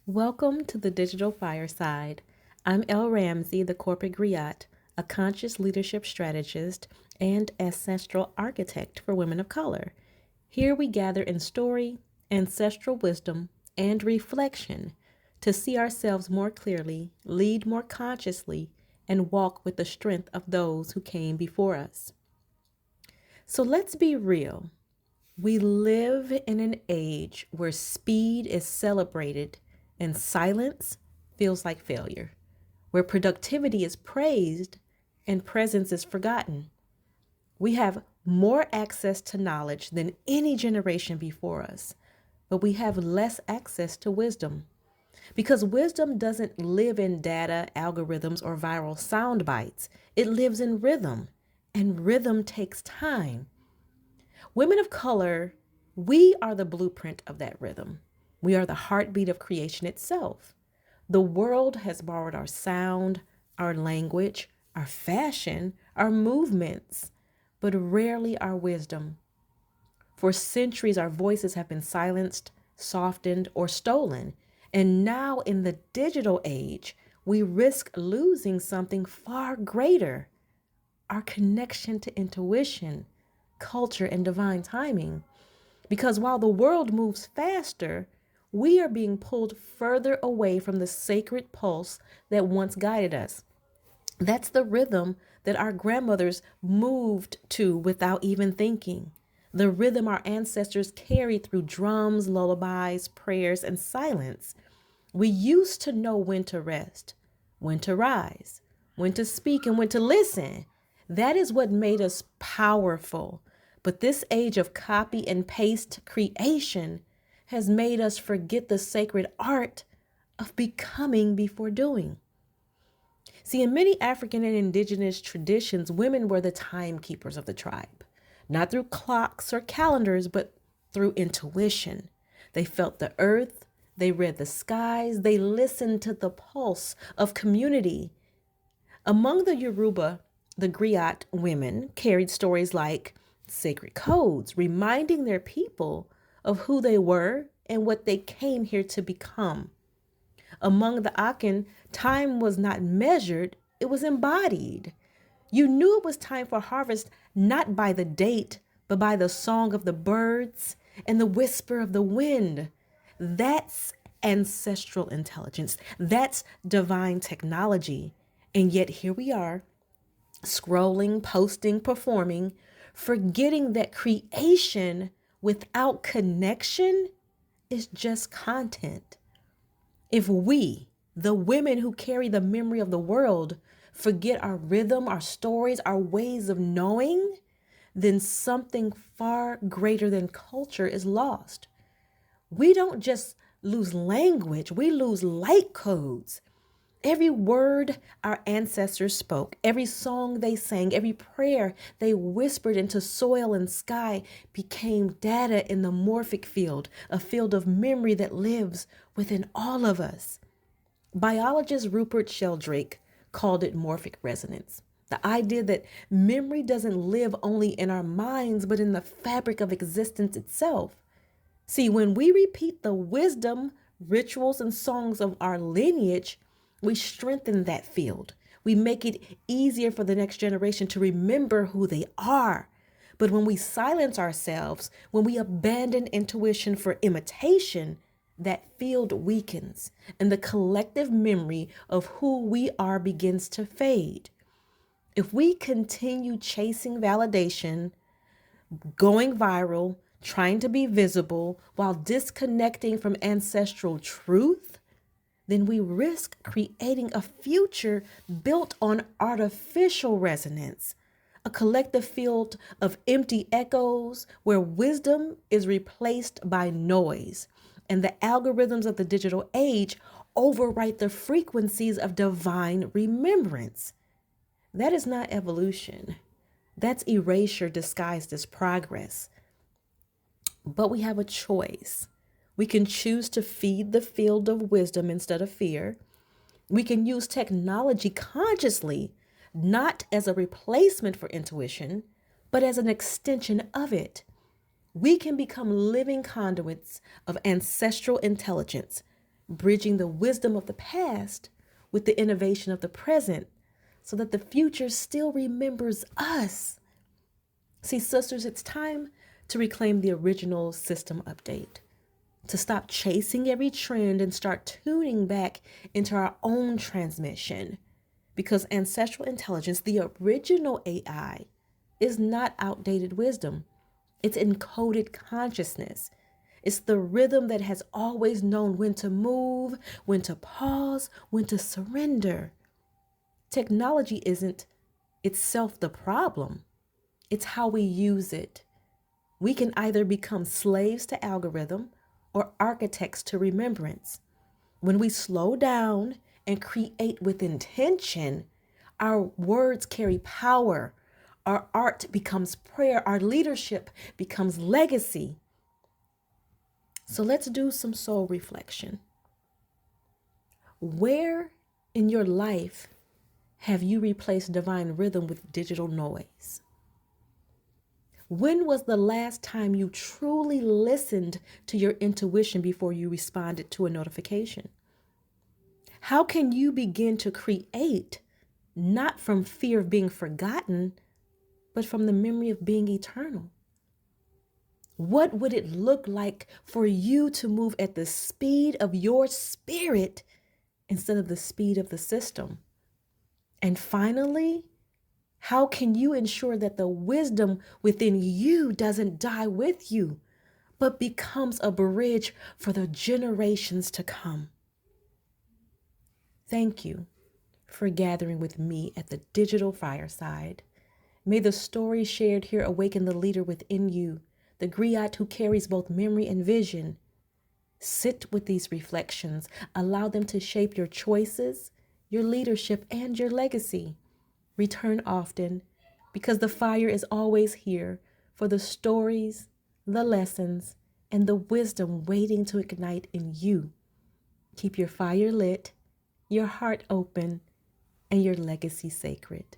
Welcome to the Digital Fireside. I'm Elle Ramsey, the corporate Griot, a conscious leadership strategist and ancestral architect for women of color. Here we gather in story, ancestral wisdom, and reflection to see ourselves more clearly, lead more consciously, and walk with the strength of those who came before us. So let's be real. We live in an age where speed is celebrated and silence feels like failure, where productivity is praised and presence is forgotten. We have more access to knowledge than any generation before us, but we have less access to wisdom. Because wisdom doesn't live in data, algorithms, or viral sound bites. It lives in rhythm, and rhythm takes time. Women of color, we are the blueprint of that rhythm. We are the heartbeat of creation itself. The world has borrowed our sound, our language, our fashion, our movements, but rarely our wisdom. For centuries, our voices have been silenced, softened, or stolen. And now, in the digital age, we risk losing something far greater: our connection to intuition, culture, and divine timing. Because while the world moves faster, we are being pulled further away from the sacred pulse that once guided us. That's the rhythm that our grandmothers moved to without even thinking. The rhythm our ancestors carried through drums, lullabies, prayers, and silence. We used to know when to rest, when to rise, when to speak, and when to listen. That is what made us powerful. But this age of copy and paste creation has made us forget the sacred art of becoming before doing. See, in many African and indigenous traditions, women were the timekeepers of the tribe, not through clocks or calendars, but through intuition. They felt the earth, they read the skies, they listened to the pulse of community. Among the Yoruba, the Griot women carried stories like sacred codes, reminding their people of who they were and what they came here to become. Among the Akan, time was not measured, it was embodied. You knew it was time for harvest not by the date, but by the song of the birds and the whisper of the wind. That's ancestral intelligence. That's divine technology. And yet here we are, scrolling, posting, performing, forgetting that creation without connection is just content. If we, the women who carry the memory of the world, forget our rhythm, our stories, our ways of knowing, then something far greater than culture is lost. We don't just lose language, we lose light codes. Every word our ancestors spoke, every song they sang, every prayer they whispered into soil and sky became data in the morphic field, a field of memory that lives within all of us. Biologist Rupert Sheldrake called it morphic resonance. The idea that memory doesn't live only in our minds, but in the fabric of existence itself. See, when we repeat the wisdom, rituals, and songs of our lineage, we strengthen that field. We make it easier for the next generation to remember who they are. But when we silence ourselves, when we abandon intuition for imitation, that field weakens and the collective memory of who we are begins to fade. If we continue chasing validation, going viral, trying to be visible while disconnecting from ancestral truth, then we risk creating a future built on artificial resonance, a collective field of empty echoes where wisdom is replaced by noise, and the algorithms of the digital age overwrite the frequencies of divine remembrance. That is not evolution. That's erasure disguised as progress. But we have a choice. We can choose to feed the field of wisdom instead of fear. We can use technology consciously, not as a replacement for intuition, but as an extension of it. We can become living conduits of ancestral intelligence, bridging the wisdom of the past with the innovation of the present so that the future still remembers us. See, sisters, it's time to reclaim the original system update, to stop chasing every trend and start tuning back into our own transmission. Because ancestral intelligence, the original AI, is not outdated wisdom. It's encoded consciousness. It's the rhythm that has always known when to move, when to pause, when to surrender. Technology isn't itself the problem. It's how we use it. We can either become slaves to algorithm or architects to remembrance. When we slow down and create with intention, our words carry power. Our art becomes prayer. Our leadership becomes legacy. So let's do some soul reflection. Where in your life have you replaced divine rhythm with digital noise? When was the last time you truly listened to your intuition before you responded to a notification? How can you begin to create, not from fear of being forgotten, but from the memory of being eternal? What would it look like for you to move at the speed of your spirit instead of the speed of the system? And finally, how can you ensure that the wisdom within you doesn't die with you, but becomes a bridge for the generations to come? Thank you for gathering with me at the digital fireside. May the story shared here awaken the leader within you, the Griot who carries both memory and vision. Sit with these reflections. Allow them to shape your choices, your leadership, and your legacy. Return often, because the fire is always here for the stories, the lessons, and the wisdom waiting to ignite in you. Keep your fire lit, your heart open, and your legacy sacred.